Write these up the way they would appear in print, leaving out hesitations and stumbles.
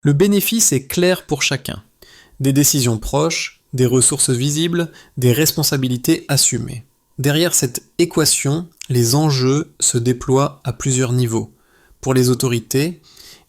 Le bénéfice est clair pour chacun. Des décisions proches, des ressources visibles, des responsabilités assumées. Derrière cette équation, les enjeux se déploient à plusieurs niveaux. Pour les autorités,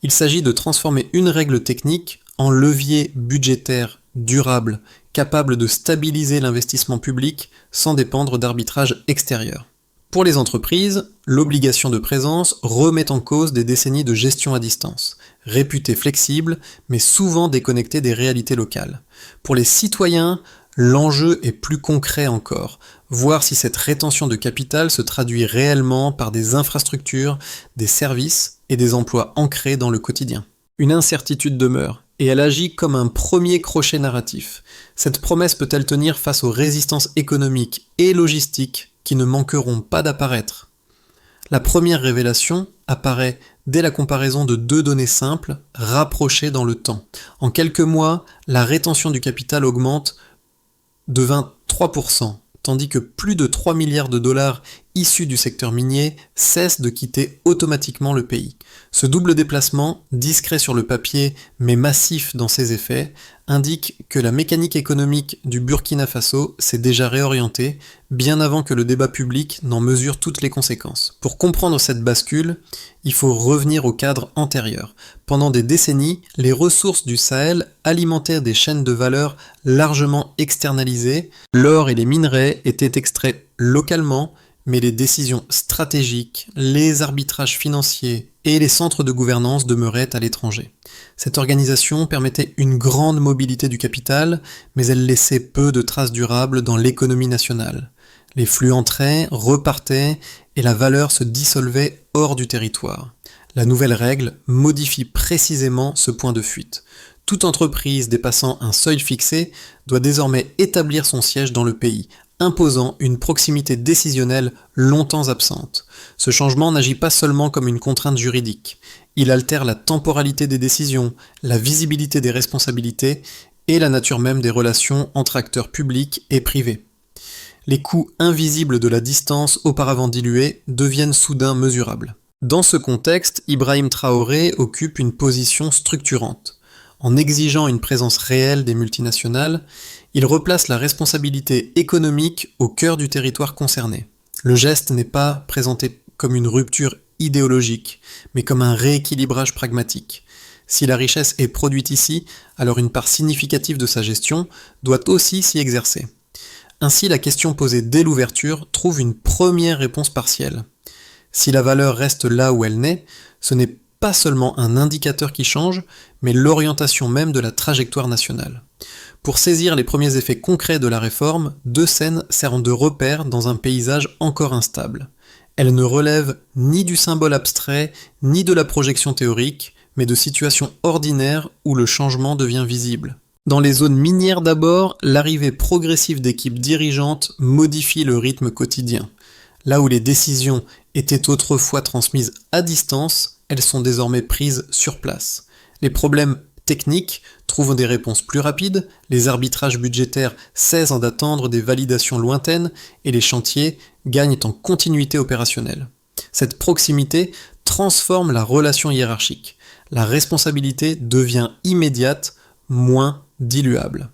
il s'agit de transformer une règle technique en levier budgétaire durable, capable de stabiliser l'investissement public sans dépendre d'arbitrage extérieur. Pour les entreprises, l'obligation de présence remet en cause des décennies de gestion à distance, réputée flexible, mais souvent déconnectée des réalités locales. Pour les citoyens, l'enjeu est plus concret encore, voir si cette rétention de capital se traduit réellement par des infrastructures, des services et des emplois ancrés dans le quotidien. Une incertitude demeure, et elle agit comme un premier crochet narratif. Cette promesse peut-elle tenir face aux résistances économiques et logistiques qui ne manqueront pas d'apparaître? La première révélation apparaît dès la comparaison de deux données simples, rapprochées dans le temps. En quelques mois, la rétention du capital augmente de 23%, tandis que plus de 3 milliards de dollars issus du secteur minier cessent de quitter automatiquement le pays. Ce double déplacement, discret sur le papier mais massif dans ses effets, indique que la mécanique économique du Burkina Faso s'est déjà réorientée, bien avant que le débat public n'en mesure toutes les conséquences. Pour comprendre cette bascule, il faut revenir au cadre antérieur. Pendant des décennies, les ressources du Sahel alimentaient des chaînes de valeur largement externalisées. L'or et les minerais étaient extraits localement, mais les décisions stratégiques, les arbitrages financiers et les centres de gouvernance demeuraient à l'étranger. Cette organisation permettait une grande mobilité du capital, mais elle laissait peu de traces durables dans l'économie nationale. Les flux entraient, repartaient, et la valeur se dissolvait hors du territoire. La nouvelle règle modifie précisément ce point de fuite. Toute entreprise dépassant un seuil fixé doit désormais établir son siège dans le pays, imposant une proximité décisionnelle longtemps absente. Ce changement n'agit pas seulement comme une contrainte juridique. Il altère la temporalité des décisions, la visibilité des responsabilités et la nature même des relations entre acteurs publics et privés. Les coûts invisibles de la distance auparavant diluée deviennent soudain mesurables. Dans ce contexte, Ibrahim Traoré occupe une position structurante. En exigeant une présence réelle des multinationales, il replace la responsabilité économique au cœur du territoire concerné. Le geste n'est pas présenté comme une rupture idéologique, mais comme un rééquilibrage pragmatique. Si la richesse est produite ici, alors une part significative de sa gestion doit aussi s'y exercer. Ainsi, la question posée dès l'ouverture trouve une première réponse partielle. Si la valeur reste là où elle naît, ce n'est pas seulement un indicateur qui change, mais l'orientation même de la trajectoire nationale. Pour saisir les premiers effets concrets de la réforme, deux scènes servent de repères dans un paysage encore instable. Elles ne relèvent ni du symbole abstrait, ni de la projection théorique, mais de situations ordinaires où le changement devient visible. Dans les zones minières d'abord, l'arrivée progressive d'équipes dirigeantes modifie le rythme quotidien. Là où les décisions étaient autrefois transmises à distance, elles sont désormais prises sur place. Les problèmes techniques trouvent des réponses plus rapides, les arbitrages budgétaires cessent d'attendre des validations lointaines et les chantiers gagnent en continuité opérationnelle. Cette proximité transforme la relation hiérarchique. La responsabilité devient immédiate, moins diluable.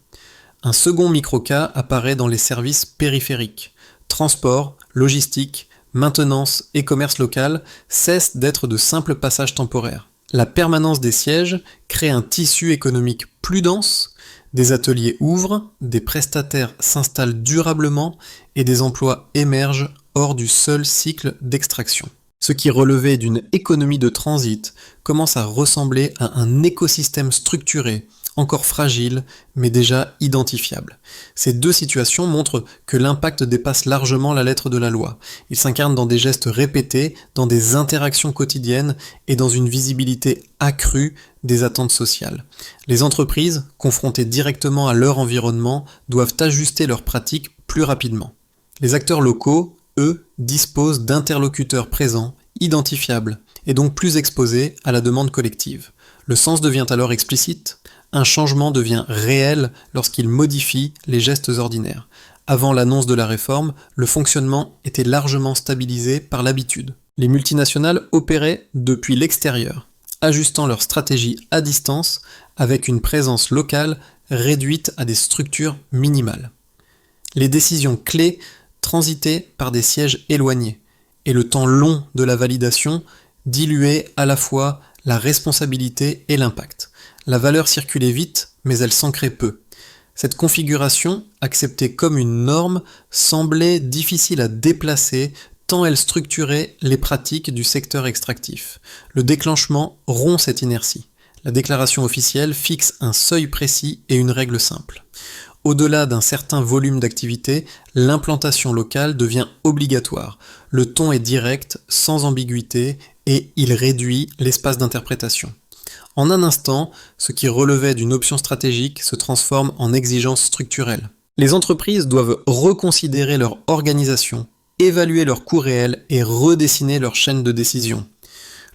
Un second microcas apparaît dans les services périphériques. Transport, logistique, maintenance et commerce local cessent d'être de simples passages temporaires. La permanence des sièges crée un tissu économique plus dense, des ateliers ouvrent, des prestataires s'installent durablement et des emplois émergent hors du seul cycle d'extraction. Ce qui relevait d'une économie de transit commence à ressembler à un écosystème structuré, encore fragile, mais déjà identifiable. Ces deux situations montrent que l'impact dépasse largement la lettre de la loi. Il s'incarne dans des gestes répétés, dans des interactions quotidiennes et dans une visibilité accrue des attentes sociales. Les entreprises, confrontées directement à leur environnement, doivent ajuster leurs pratiques plus rapidement. Les acteurs locaux, eux, disposent d'interlocuteurs présents, identifiables, et donc plus exposés à la demande collective. Le sens devient alors explicite. Un changement devient réel lorsqu'il modifie les gestes ordinaires. Avant l'annonce de la réforme, le fonctionnement était largement stabilisé par l'habitude. Les multinationales opéraient depuis l'extérieur. ajustant leur stratégie à distance avec une présence locale réduite à des structures minimales. Les décisions clés transitaient par des sièges éloignés, et le temps long de la validation diluait à la fois la responsabilité et l'impact. La valeur circulait vite, mais elle s'ancrait peu. Cette configuration, acceptée comme une norme, semblait difficile à déplacer tant elle structurait les pratiques du secteur extractif. Le déclenchement rompt cette inertie. La déclaration officielle fixe un seuil précis et une règle simple. Au-delà d'un certain volume d'activité, l'implantation locale devient obligatoire. Le ton est direct, sans ambiguïté, et il réduit l'espace d'interprétation. En un instant, ce qui relevait d'une option stratégique se transforme en exigence structurelle. Les entreprises doivent reconsidérer leur organisation, évaluer leurs coûts réels et redessiner leur chaîne de décision.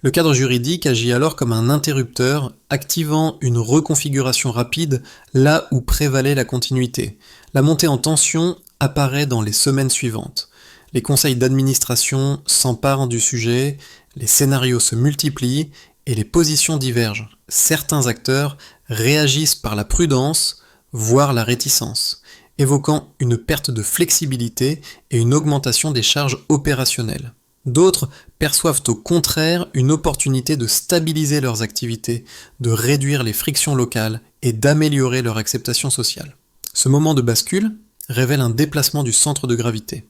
Le cadre juridique agit alors comme un interrupteur, activant une reconfiguration rapide là où prévalait la continuité. La montée en tension apparaît dans les semaines suivantes. Les conseils d'administration s'emparent du sujet, les scénarios se multiplient et les positions divergent. Certains acteurs réagissent par la prudence, voire la réticence, évoquant une perte de flexibilité et une augmentation des charges opérationnelles. D'autres perçoivent au contraire une opportunité de stabiliser leurs activités, de réduire les frictions locales et d'améliorer leur acceptation sociale. Ce moment de bascule révèle un déplacement du centre de gravité.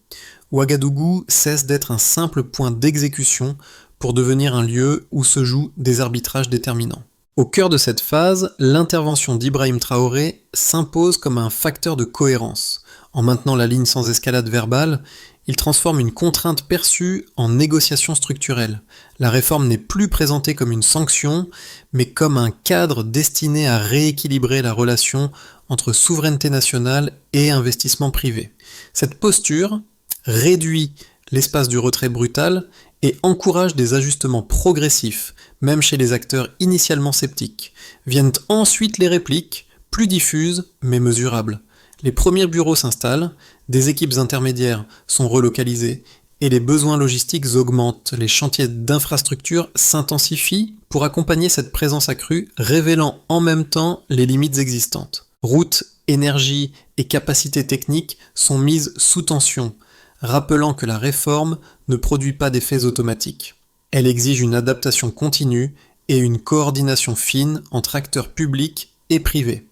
Ouagadougou cesse d'être un simple point d'exécution pour devenir un lieu où se jouent des arbitrages déterminants. Au cœur de cette phase, l'intervention d'Ibrahim Traoré s'impose comme un facteur de cohérence. En maintenant la ligne sans escalade verbale, il transforme une contrainte perçue en négociation structurelle. La réforme n'est plus présentée comme une sanction, mais comme un cadre destiné à rééquilibrer la relation entre souveraineté nationale et investissement privé. Cette posture réduit l'espace du retrait brutal et encourage des ajustements progressifs, même chez les acteurs initialement sceptiques. Viennent ensuite les répliques, plus diffuses mais mesurables. Les premiers bureaux s'installent, des équipes intermédiaires sont relocalisées et les besoins logistiques augmentent. Les chantiers d'infrastructure s'intensifient pour accompagner cette présence accrue, révélant en même temps les limites existantes. Routes, énergie et capacités techniques sont mises sous tension, rappelant que la réforme ne produit pas d'effets automatiques. Elle exige une adaptation continue et une coordination fine entre acteurs publics et privés.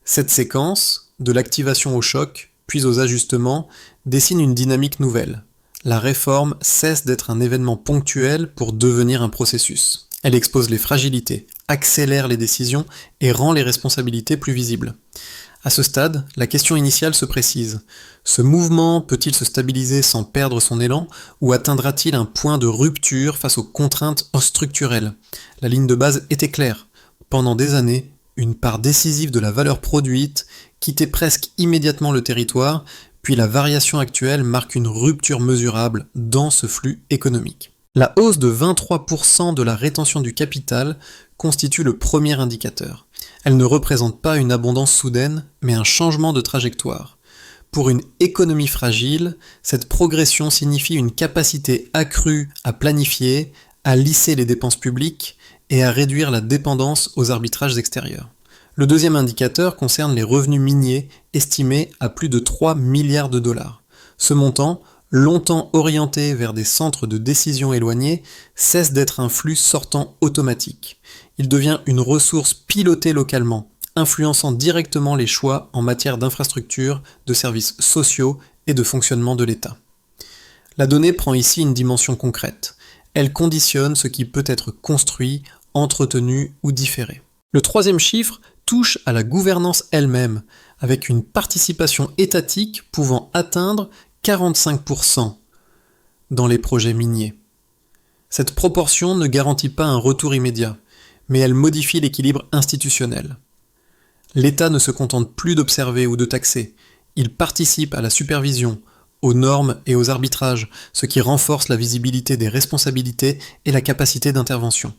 Cette séquence, de l'activation au choc, puis aux ajustements, dessine une dynamique nouvelle. La réforme cesse d'être un événement ponctuel pour devenir un processus. Elle expose les fragilités, accélère les décisions et rend les responsabilités plus visibles. À ce stade, la question initiale se précise. Ce mouvement peut-il se stabiliser sans perdre son élan ou atteindra-t-il un point de rupture face aux contraintes structurelles ? La ligne de base était claire. Pendant des années, une part décisive de la valeur produite quittait presque immédiatement le territoire, puis la variation actuelle marque une rupture mesurable dans ce flux économique. La hausse de 23% de la rétention du capital constitue le premier indicateur. Elle ne représente pas une abondance soudaine, mais un changement de trajectoire. Pour une économie fragile, cette progression signifie une capacité accrue à planifier, à lisser les dépenses publiques et à réduire la dépendance aux arbitrages extérieurs. Le deuxième indicateur concerne les revenus miniers, estimés à plus de 3 milliards de dollars. Ce montant, longtemps orienté vers des centres de décision éloignés, cesse d'être un flux sortant automatique. Il devient une ressource pilotée localement, influençant directement les choix en matière d'infrastructures, de services sociaux et de fonctionnement de l'État. La donnée prend ici une dimension concrète. Elle conditionne ce qui peut être construit, entretenu ou différé. Le troisième chiffre touche à la gouvernance elle-même, avec une participation étatique pouvant atteindre 45% dans les projets miniers. Cette proportion ne garantit pas un retour immédiat, mais elle modifie l'équilibre institutionnel. L'État ne se contente plus d'observer ou de taxer, il participe à la supervision, aux normes et aux arbitrages, ce qui renforce la visibilité des responsabilités et la capacité d'intervention.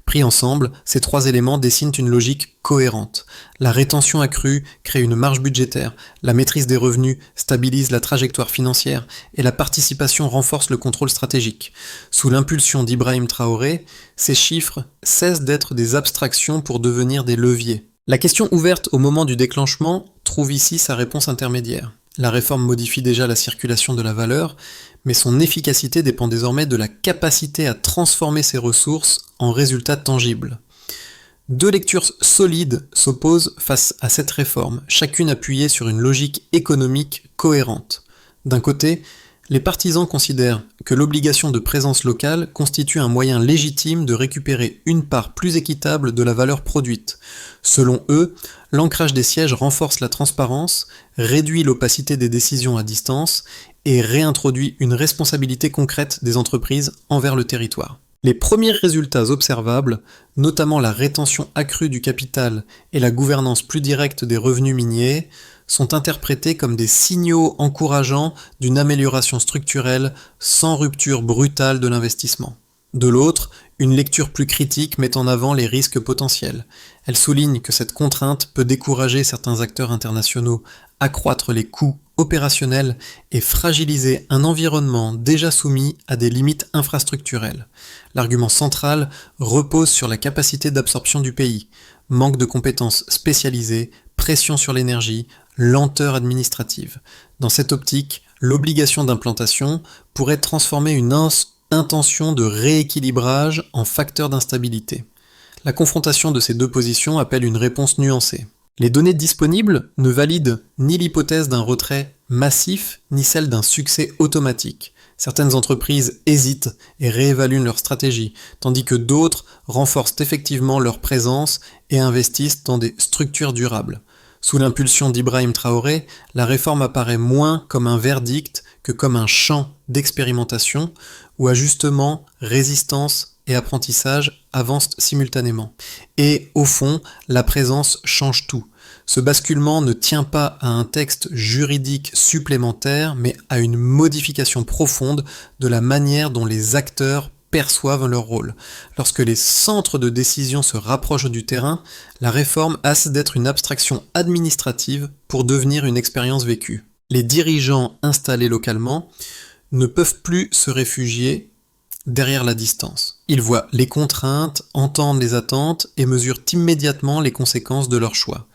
Pris ensemble, ces trois éléments dessinent une logique cohérente. La rétention accrue crée une marge budgétaire, la maîtrise des revenus stabilise la trajectoire financière et la participation renforce le contrôle stratégique. Sous l'impulsion d'Ibrahim Traoré, ces chiffres cessent d'être des abstractions pour devenir des leviers. La question ouverte au moment du déclenchement trouve ici sa réponse intermédiaire. La réforme modifie déjà la circulation de la valeur, mais son efficacité dépend désormais de la capacité à transformer ces ressources en résultats tangibles. Deux lectures solides s'opposent face à cette réforme, chacune appuyée sur une logique économique cohérente. D'un côté, les partisans considèrent que l'obligation de présence locale constitue un moyen légitime de récupérer une part plus équitable de la valeur produite. Selon eux, l'ancrage des sièges renforce la transparence, réduit l'opacité des décisions à distance et réintroduit une responsabilité concrète des entreprises envers le territoire. Les premiers résultats observables, notamment la rétention accrue du capital et la gouvernance plus directe des revenus miniers, sont interprétés comme des signaux encourageants d'une amélioration structurelle sans rupture brutale de l'investissement. De l'autre, une lecture plus critique met en avant les risques potentiels. Elle souligne que cette contrainte peut décourager certains acteurs internationaux, accroître les coûts opérationnels et fragiliser un environnement déjà soumis à des limites infrastructurelles. L'argument central repose sur la capacité d'absorption du pays, manque de compétences spécialisées, pression sur l'énergie, lenteur administrative. Dans cette optique, l'obligation d'implantation pourrait transformer une intention de rééquilibrage en facteur d'instabilité. La confrontation de ces deux positions appelle une réponse nuancée. Les données disponibles ne valident ni l'hypothèse d'un retrait massif, ni celle d'un succès automatique. Certaines entreprises hésitent et réévaluent leur stratégie, tandis que d'autres renforcent effectivement leur présence et investissent dans des structures durables. Sous l'impulsion d'Ibrahim Traoré, la réforme apparaît moins comme un verdict que comme un champ d'expérimentation où ajustement, résistance et apprentissage avancent simultanément. Et au fond, la présence change tout. Ce basculement ne tient pas à un texte juridique supplémentaire, mais à une modification profonde de la manière dont les acteurs perçoivent leur rôle. Lorsque les centres de décision se rapprochent du terrain, la réforme cesse d'être une abstraction administrative pour devenir une expérience vécue. Les dirigeants installés localement ne peuvent plus se réfugier derrière la distance. Ils voient les contraintes, entendent les attentes et mesurent immédiatement les conséquences de leurs choix.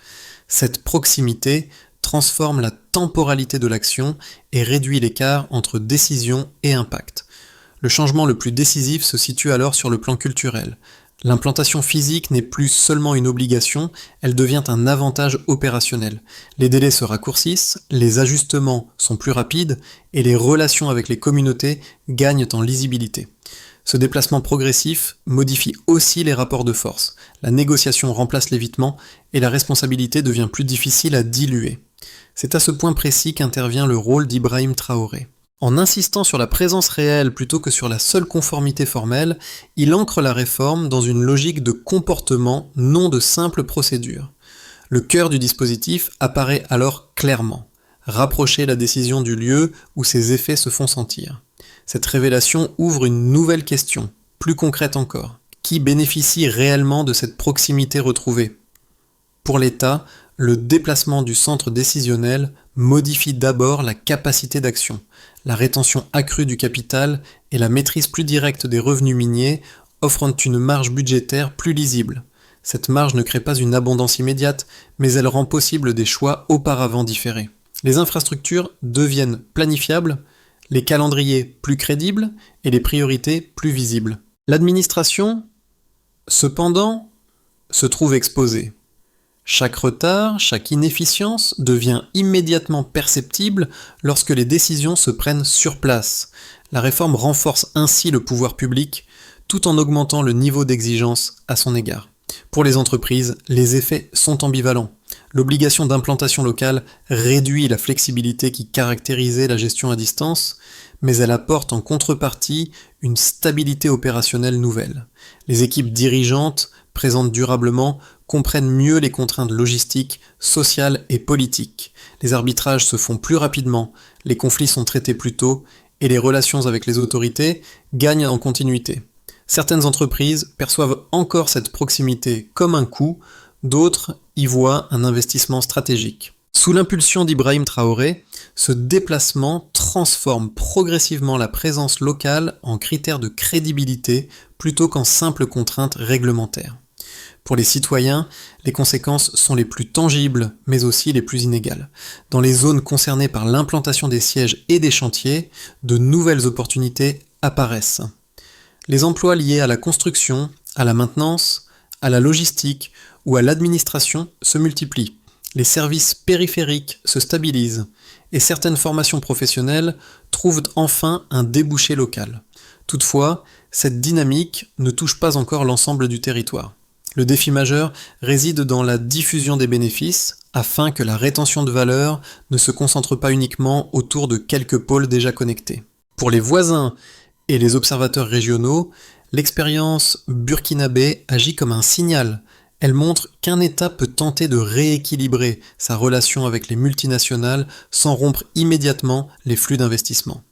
Cette proximité transforme la temporalité de l'action et réduit l'écart entre décision et impact. Le changement le plus décisif se situe alors sur le plan culturel. L'implantation physique n'est plus seulement une obligation, elle devient un avantage opérationnel. Les délais se raccourcissent, les ajustements sont plus rapides et les relations avec les communautés gagnent en lisibilité. Ce déplacement progressif modifie aussi les rapports de force. La négociation remplace l'évitement et la responsabilité devient plus difficile à diluer. C'est à ce point précis qu'intervient le rôle d'Ibrahim Traoré. En insistant sur la présence réelle plutôt que sur la seule conformité formelle, il ancre la réforme dans une logique de comportement, non de simple procédure. Le cœur du dispositif apparaît alors clairement. Rapprocher la décision du lieu où ses effets se font sentir. Cette révélation ouvre une nouvelle question, plus concrète encore. Qui bénéficie réellement de cette proximité retrouvée ? Pour l'État, le déplacement du centre décisionnel modifie d'abord la capacité d'action. La rétention accrue du capital et la maîtrise plus directe des revenus miniers offrent une marge budgétaire plus lisible. Cette marge ne crée pas une abondance immédiate, mais elle rend possible des choix auparavant différés. Les infrastructures deviennent planifiables, les calendriers plus crédibles et les priorités plus visibles. L'administration, cependant, se trouve exposée. Chaque retard, chaque inefficience devient immédiatement perceptible lorsque les décisions se prennent sur place. La réforme renforce ainsi le pouvoir public tout en augmentant le niveau d'exigence à son égard. Pour les entreprises, les effets sont ambivalents. L'obligation d'implantation locale réduit la flexibilité qui caractérisait la gestion à distance, mais elle apporte en contrepartie une stabilité opérationnelle nouvelle. Les équipes dirigeantes, présentes durablement, comprennent mieux les contraintes logistiques, sociales et politiques. Les arbitrages se font plus rapidement, les conflits sont traités plus tôt, et les relations avec les autorités gagnent en continuité. Certaines entreprises perçoivent encore cette proximité comme un coût, d'autres y voient un investissement stratégique. Sous l'impulsion d'Ibrahim Traoré, ce déplacement transforme progressivement la présence locale en critère de crédibilité plutôt qu'en simple contrainte réglementaire. Pour les citoyens, les conséquences sont les plus tangibles, mais aussi les plus inégales. Dans les zones concernées par l'implantation des sièges et des chantiers, de nouvelles opportunités apparaissent. Les emplois liés à la construction, à la maintenance, à la logistique ou à l'administration se multiplient. Les services périphériques se stabilisent et certaines formations professionnelles trouvent enfin un débouché local. Toutefois, cette dynamique ne touche pas encore l'ensemble du territoire. Le défi majeur réside dans la diffusion des bénéfices, afin que la rétention de valeur ne se concentre pas uniquement autour de quelques pôles déjà connectés. Pour les voisins et les observateurs régionaux, l'expérience burkinabé agit comme un signal. Elle montre qu'un État peut tenter de rééquilibrer sa relation avec les multinationales sans rompre immédiatement les flux d'investissement.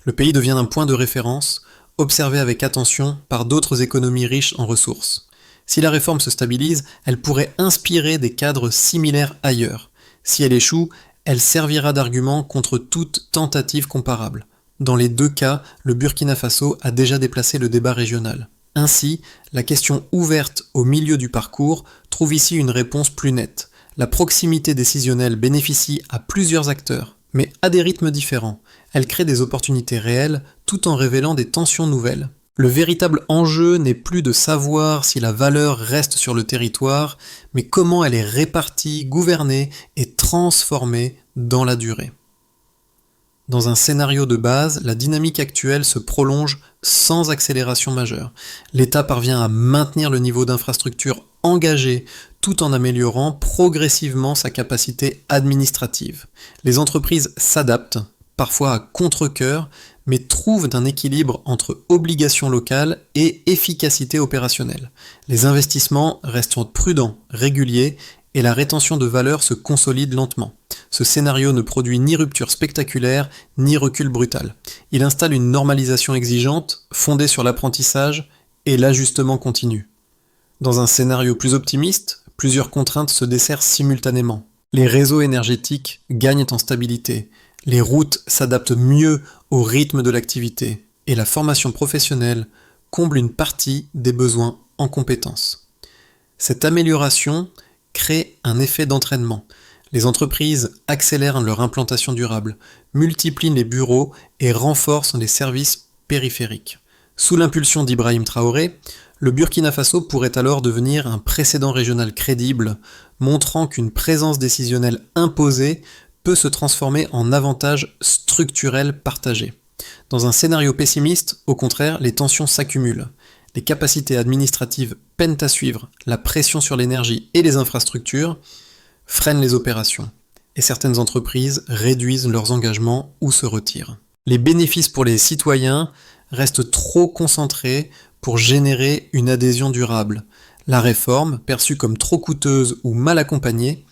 Le pays devient un point de référence, observé avec attention par d'autres économies riches en ressources. Si la réforme se stabilise, elle pourrait inspirer des cadres similaires ailleurs. Si elle échoue, elle servira d'argument contre toute tentative comparable. Dans les deux cas, le Burkina Faso a déjà déplacé le débat régional. Ainsi, la question ouverte au milieu du parcours trouve ici une réponse plus nette. La proximité décisionnelle bénéficie à plusieurs acteurs, mais à des rythmes différents. Elle crée des opportunités réelles tout en révélant des tensions nouvelles. Le véritable enjeu n'est plus de savoir si la valeur reste sur le territoire, mais comment elle est répartie, gouvernée et transformée dans la durée. Dans un scénario de base, la dynamique actuelle se prolonge sans accélération majeure. L'État parvient à maintenir le niveau d'infrastructure engagé tout en améliorant progressivement sa capacité administrative. Les entreprises s'adaptent, parfois à contre-cœur, mais trouvent un équilibre entre obligations locales et efficacité opérationnelle. Les investissements restent prudents, réguliers, et la rétention de valeur se consolide lentement. Ce scénario ne produit ni rupture spectaculaire, ni recul brutal. Il installe une normalisation exigeante, fondée sur l'apprentissage et l'ajustement continu. Dans un scénario plus optimiste, plusieurs contraintes se desserrent simultanément. Les réseaux énergétiques gagnent en stabilité, les routes s'adaptent mieux au rythme de l'activité, et la formation professionnelle comble une partie des besoins en compétences. Cette amélioration crée un effet d'entraînement. Les entreprises accélèrent leur implantation durable, multiplient les bureaux et renforcent les services périphériques. Sous l'impulsion d'Ibrahim Traoré, le Burkina Faso pourrait alors devenir un précédent régional crédible, montrant qu'une présence décisionnelle imposée peut se transformer en avantage structurel partagé. Dans un scénario pessimiste, au contraire, les tensions s'accumulent. Les capacités administratives peinent à suivre, la pression sur l'énergie et les infrastructures freinent les opérations, et certaines entreprises réduisent leurs engagements ou se retirent. Les bénéfices pour les citoyens restent trop concentrés pour générer une adhésion durable. La réforme, perçue comme trop coûteuse ou mal accompagnée,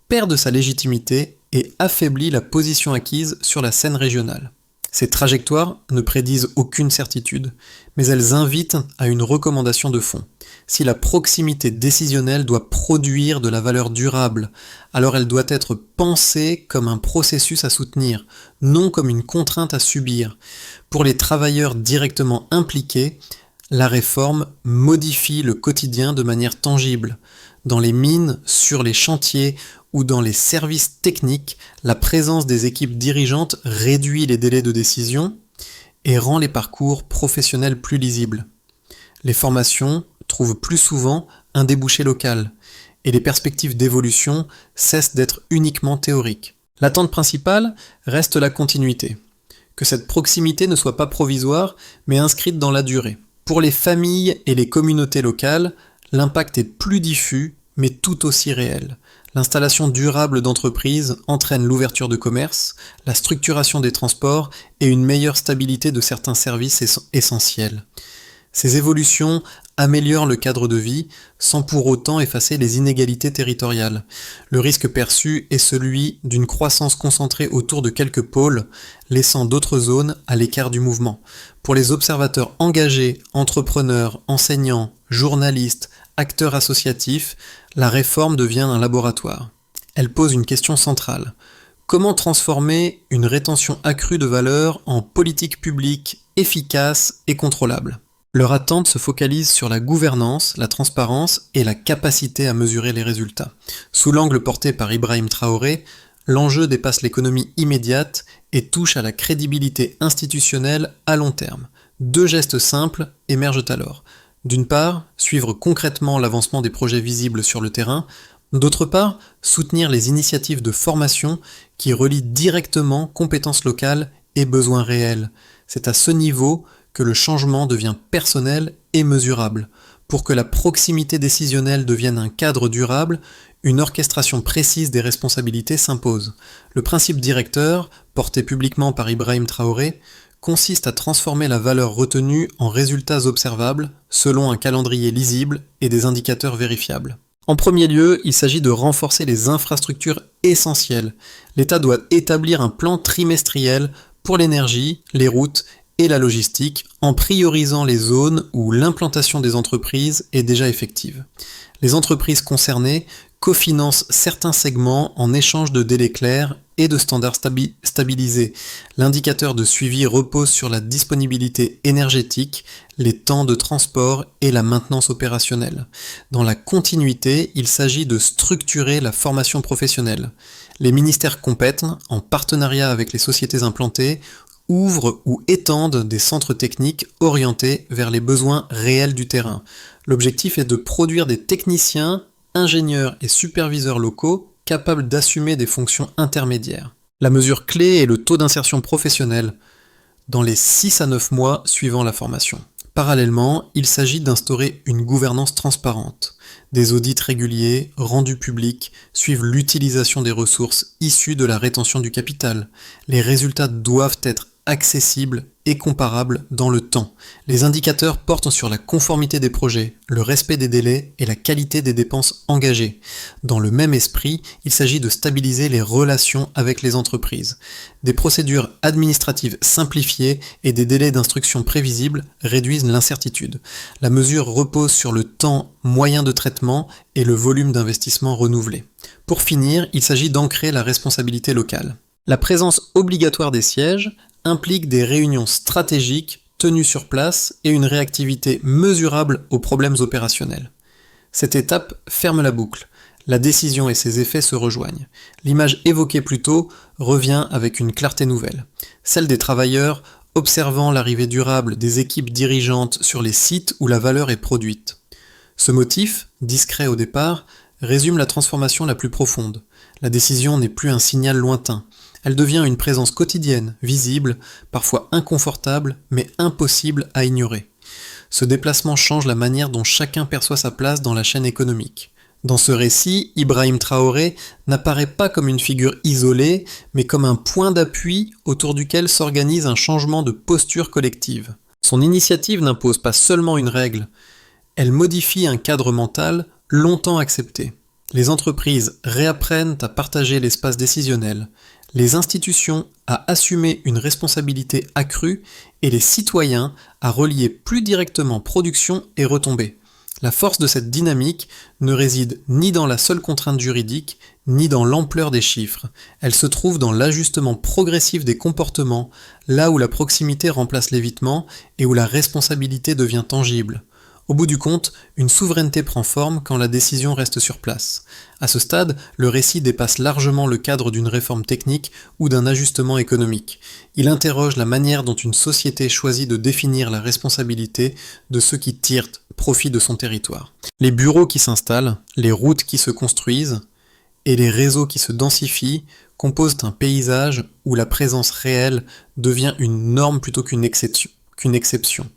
perd de sa légitimité et affaiblit la position acquise sur la scène régionale. Ces trajectoires ne prédisent aucune certitude, mais elles invitent à une recommandation de fond. Si la proximité décisionnelle doit produire de la valeur durable, alors elle doit être pensée comme un processus à soutenir, non comme une contrainte à subir. Pour les travailleurs directement impliqués, la réforme modifie le quotidien de manière tangible. Dans les mines, sur les chantiers ou dans les services techniques, la présence des équipes dirigeantes réduit les délais de décision et rend les parcours professionnels plus lisibles. Les formations trouvent plus souvent un débouché local et les perspectives d'évolution cessent d'être uniquement théoriques. L'attente principale reste la continuité. Que cette proximité ne soit pas provisoire, mais inscrite dans la durée. Pour les familles et les communautés locales, l'impact est plus diffus, mais tout aussi réel. L'installation durable d'entreprises entraîne l'ouverture de commerces, la structuration des transports et une meilleure stabilité de certains services essentiels. Ces évolutions améliore le cadre de vie sans pour autant effacer les inégalités territoriales. Le risque perçu est celui d'une croissance concentrée autour de quelques pôles, laissant d'autres zones à l'écart du mouvement. Pour les observateurs engagés, entrepreneurs, enseignants, journalistes, acteurs associatifs, la réforme devient un laboratoire. Elle pose une question centrale. Comment transformer une rétention accrue de valeur en politique publique efficace et contrôlable ? Leur attente se focalise sur la gouvernance, la transparence et la capacité à mesurer les résultats. Sous l'angle porté par Ibrahim Traoré, l'enjeu dépasse l'économie immédiate et touche à la crédibilité institutionnelle à long terme. Deux gestes simples émergent alors. D'une part, suivre concrètement l'avancement des projets visibles sur le terrain. D'autre part, soutenir les initiatives de formation qui relient directement compétences locales et besoins réels. C'est à ce niveau que le changement devient personnel et mesurable. Pour que la proximité décisionnelle devienne un cadre durable, une orchestration précise des responsabilités s'impose. Le principe directeur, porté publiquement par Ibrahim Traoré, consiste à transformer la valeur retenue en résultats observables, selon un calendrier lisible et des indicateurs vérifiables. En premier lieu, il s'agit de renforcer les infrastructures essentielles. L'État doit établir un plan trimestriel pour l'énergie, les routes et la logistique, en priorisant les zones où l'implantation des entreprises est déjà effective. Les entreprises concernées cofinancent certains segments en échange de délais clairs et de standards stabilisés. L'indicateur de suivi repose sur la disponibilité énergétique, les temps de transport et la maintenance opérationnelle. Dans la continuité, il s'agit de structurer la formation professionnelle. Les ministères compétents, en partenariat avec les sociétés implantées, ouvrent ou étendent des centres techniques orientés vers les besoins réels du terrain. L'objectif est de produire des techniciens, ingénieurs et superviseurs locaux capables d'assumer des fonctions intermédiaires. La mesure clé est le taux d'insertion professionnelle dans les 6 à 9 mois suivant la formation. Parallèlement, il s'agit d'instaurer une gouvernance transparente. Des audits réguliers, rendus publics, suivent l'utilisation des ressources issues de la rétention du capital. Les résultats doivent être accessibles et comparables dans le temps. Les indicateurs portent sur la conformité des projets, le respect des délais et la qualité des dépenses engagées. Dans le même esprit, il s'agit de stabiliser les relations avec les entreprises. Des procédures administratives simplifiées et des délais d'instruction prévisibles réduisent l'incertitude. La mesure repose sur le temps moyen de traitement et le volume d'investissement renouvelé. Pour finir, il s'agit d'ancrer la responsabilité locale. La présence obligatoire des sièges implique des réunions stratégiques tenues sur place et une réactivité mesurable aux problèmes opérationnels. Cette étape ferme la boucle. La décision et ses effets se rejoignent. L'image évoquée plus tôt revient avec une clarté nouvelle, celle des travailleurs observant l'arrivée durable des équipes dirigeantes sur les sites où la valeur est produite. Ce motif, discret au départ, résume la transformation la plus profonde. La décision n'est plus un signal lointain. Elle devient une présence quotidienne, visible, parfois inconfortable, mais impossible à ignorer. Ce déplacement change la manière dont chacun perçoit sa place dans la chaîne économique. Dans ce récit, Ibrahim Traoré n'apparaît pas comme une figure isolée, mais comme un point d'appui autour duquel s'organise un changement de posture collective. Son initiative n'impose pas seulement une règle, elle modifie un cadre mental longtemps accepté. Les entreprises réapprennent à partager l'espace décisionnel, les institutions à assumer une responsabilité accrue et les citoyens à relier plus directement production et retombées. La force de cette dynamique ne réside ni dans la seule contrainte juridique, ni dans l'ampleur des chiffres. Elle se trouve dans l'ajustement progressif des comportements, là où la proximité remplace l'évitement et où la responsabilité devient tangible. Au bout du compte, une souveraineté prend forme quand la décision reste sur place. À ce stade, le récit dépasse largement le cadre d'une réforme technique ou d'un ajustement économique. Il interroge la manière dont une société choisit de définir la responsabilité de ceux qui tirent profit de son territoire. Les bureaux qui s'installent, les routes qui se construisent et les réseaux qui se densifient composent un paysage où la présence réelle devient une norme plutôt qu'une exception.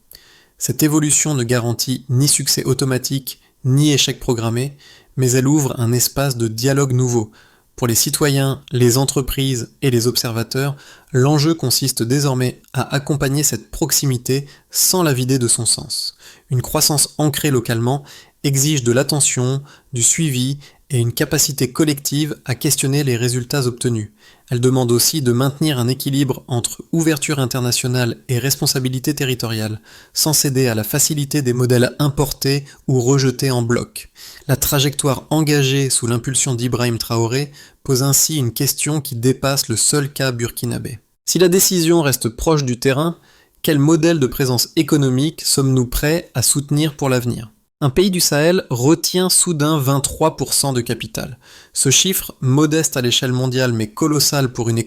Cette évolution ne garantit ni succès automatique, ni échec programmé, mais elle ouvre un espace de dialogue nouveau. Pour les citoyens, les entreprises et les observateurs, l'enjeu consiste désormais à accompagner cette proximité sans la vider de son sens. Une croissance ancrée localement exige de l'attention, du suivi et une capacité collective à questionner les résultats obtenus. Elle demande aussi de maintenir un équilibre entre ouverture internationale et responsabilité territoriale, sans céder à la facilité des modèles importés ou rejetés en bloc. La trajectoire engagée sous l'impulsion d'Ibrahim Traoré pose ainsi une question qui dépasse le seul cas burkinabé. Si la décision reste proche du terrain, quel modèle de présence économique sommes-nous prêts à soutenir pour l'avenir ? Un pays du Sahel retient soudain 23% de capital. Ce chiffre, modeste à l'échelle mondiale mais colossal pour une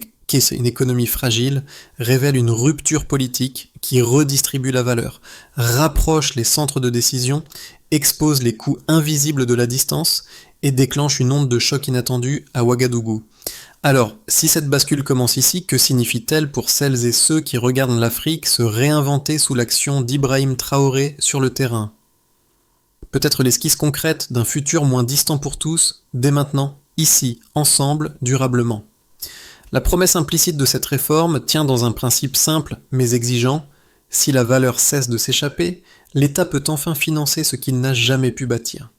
économie fragile, révèle une rupture politique qui redistribue la valeur, rapproche les centres de décision, expose les coûts invisibles de la distance et déclenche une onde de choc inattendue à Ouagadougou. Alors, si cette bascule commence ici, que signifie-t-elle pour celles et ceux qui regardent l'Afrique se réinventer sous l'action d'Ibrahim Traoré sur le terrain ? Peut-être l'esquisse concrète d'un futur moins distant pour tous, dès maintenant, ici, ensemble, durablement. La promesse implicite de cette réforme tient dans un principe simple mais exigeant. Si la valeur cesse de s'échapper, l'État peut enfin financer ce qu'il n'a jamais pu bâtir.